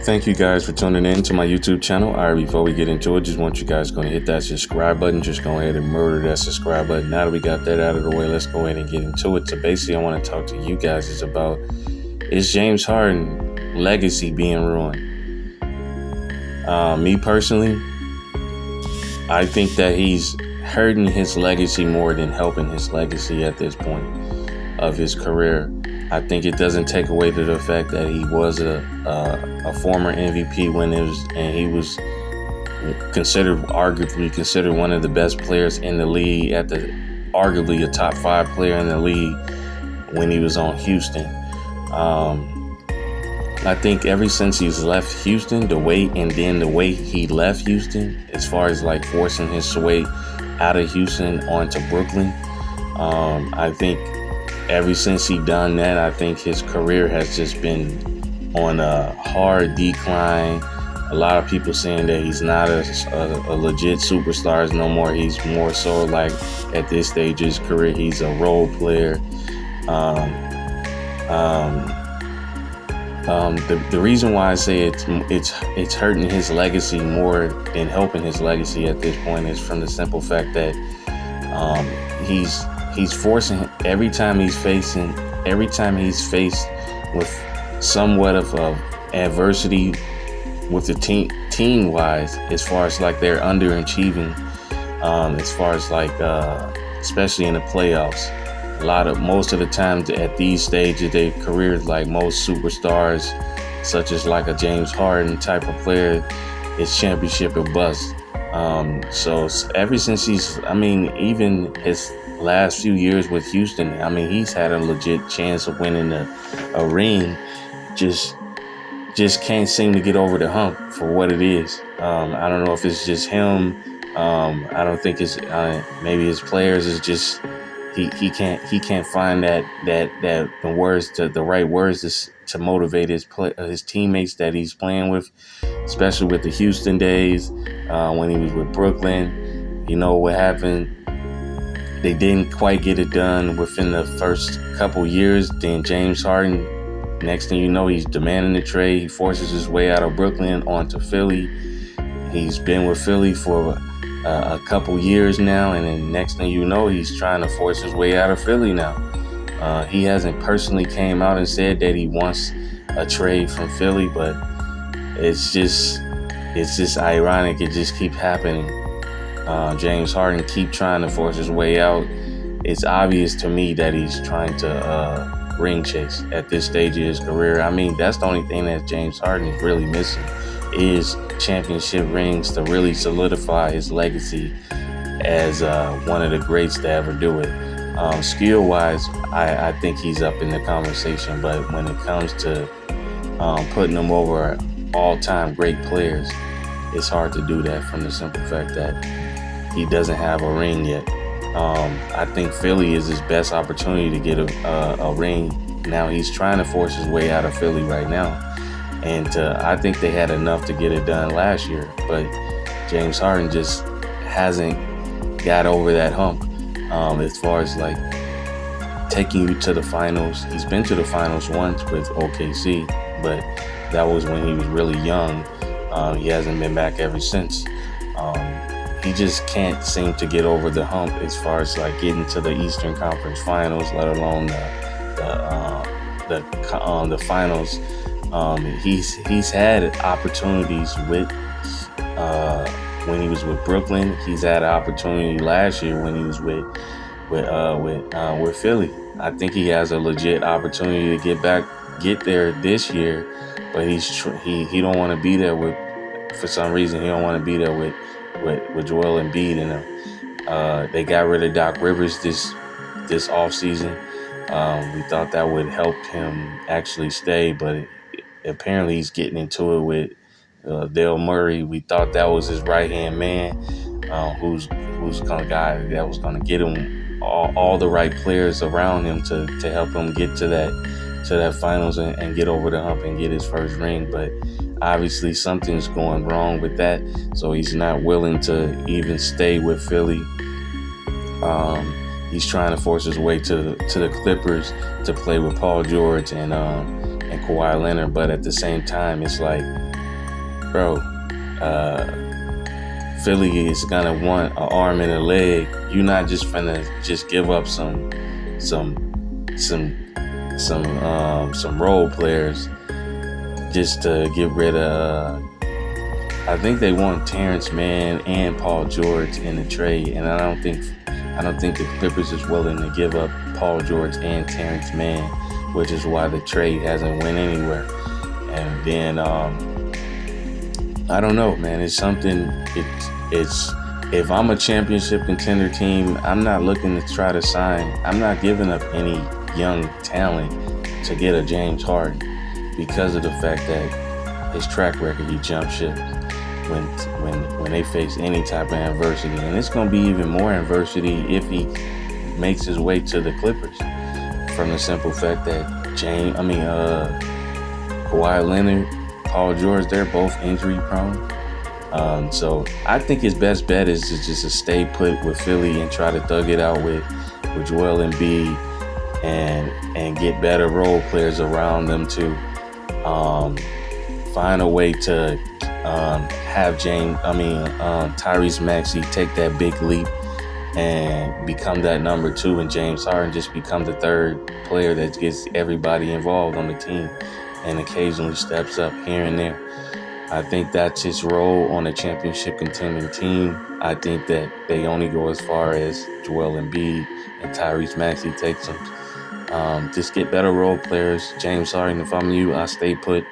Thank you guys for tuning in to my YouTube channel. All right, before we get into it, just want you guys going to hit that subscribe button. Just go ahead and murder that subscribe button. Now that we got that out of the way, let's go ahead and get into it. So basically, I want to talk to you guys is James Harden legacy being ruined? Me personally, I think that he's hurting his legacy more than helping his legacy at this point of his career. I think it doesn't take away to the fact that he was a former MVP he was arguably considered one of the best players in the league, arguably a top 5 player in the league when he was on Houston. I think ever since he's left Houston, the way he left Houston, as far as like forcing his way out of Houston onto Brooklyn, I think ever since he done that, I think his career has just been on a hard decline. A lot of people saying that he's not a legit superstar no more. He's more so like at this stage of his career, he's a role player. The reason why I say it's hurting his legacy more than helping his legacy at this point is from the simple fact that he's forcing every time he's faced with somewhat of adversity with the team wise, as far as like they're underachieving, as far as like especially in the playoffs. Most of the time at these stages of their careers, like most superstars, such as like a James Harden type of player, it's championship or bust. So ever since even his last few years with Houston, he's had a legit chance of winning a ring. Just can't seem to get over the hump for what it is. I don't know if it's just him. I don't think it's maybe his players is just he can't find the right words to motivate his teammates that he's playing with, especially with the Houston days when he was with Brooklyn. You know what happened? They didn't quite get it done within the first couple years. Then James Harden, next thing you know, he's demanding the trade. He forces his way out of Brooklyn onto Philly. He's been with Philly for a couple years now, and then next thing you know, he's trying to force his way out of Philly now. He hasn't personally came out and said that he wants a trade from Philly, but it's just ironic. It just keeps happening. James Harden keep trying to force his way out. It's obvious to me that he's trying to ring chase at this stage of his career. That's the only thing that James Harden is really missing is championship rings to really solidify his legacy as one of the greats to ever do it. Skill-wise, I think he's up in the conversation, but when it comes to putting him over all-time great players, it's hard to do that from the simple fact that he doesn't have a ring yet. I think Philly is his best opportunity to get a ring. Now he's trying to force his way out of Philly right now. And I think they had enough to get it done last year. But James Harden just hasn't got over that hump as far as like taking you to the finals. He's been to the finals once with OKC, but that was when he was really young. He hasn't been back ever since. He just can't seem to get over the hump as far as like getting to the Eastern Conference Finals, let alone the finals. He's had opportunities with when he was with Brooklyn. He's had an opportunity last year when he was with Philly. I think he has a legit opportunity to get there this year, but he don't want to be there for some reason. He don't want to be there with Joel Embiid and them. They got rid of Doc Rivers this offseason. We thought that would help him actually stay, but apparently he's getting into it with Dale Murray. We thought that was his right-hand man, who's kind of guy that was going to get him all the right players around him to help him get to that finals and get over the hump and get his first ring. But obviously something's going wrong with that, so he's not willing to even stay with Philly. He's trying to force his way to the Clippers to play with Paul George and and Kawhi Leonard. But at the same time, it's like, bro, Philly is gonna want an arm and a leg. You're not just gonna just give up some role players just to get rid of. I think they want Terrence Mann and Paul George in the trade, and I don't think the Clippers is willing to give up Paul George and Terrence Mann, which is why the trade hasn't went anywhere. And then I don't know, man. It's something. It's if I'm a championship contender team, I'm not looking to try to sign. I'm not giving up any young talent to get a James Harden because of the fact that his track record, he jumped ship when they face any type of adversity, and it's going to be even more adversity if he makes his way to the Clippers. From the simple fact that Kawhi Leonard, Paul George, they're both injury prone. So I think his best bet is to just to stay put with Philly and try to thug it out with Joel Embiid and get better role players around them to find a way to have Tyrese Maxey take that big leap and become that number 2, and James Harden just become the third player that gets everybody involved on the team and occasionally steps up here and there. I think that's his role on a championship contending team. I think that they only go as far as Joel Embiid and Tyrese Maxey takes them. Just get better role players. James Harden, if I'm you, I stay put.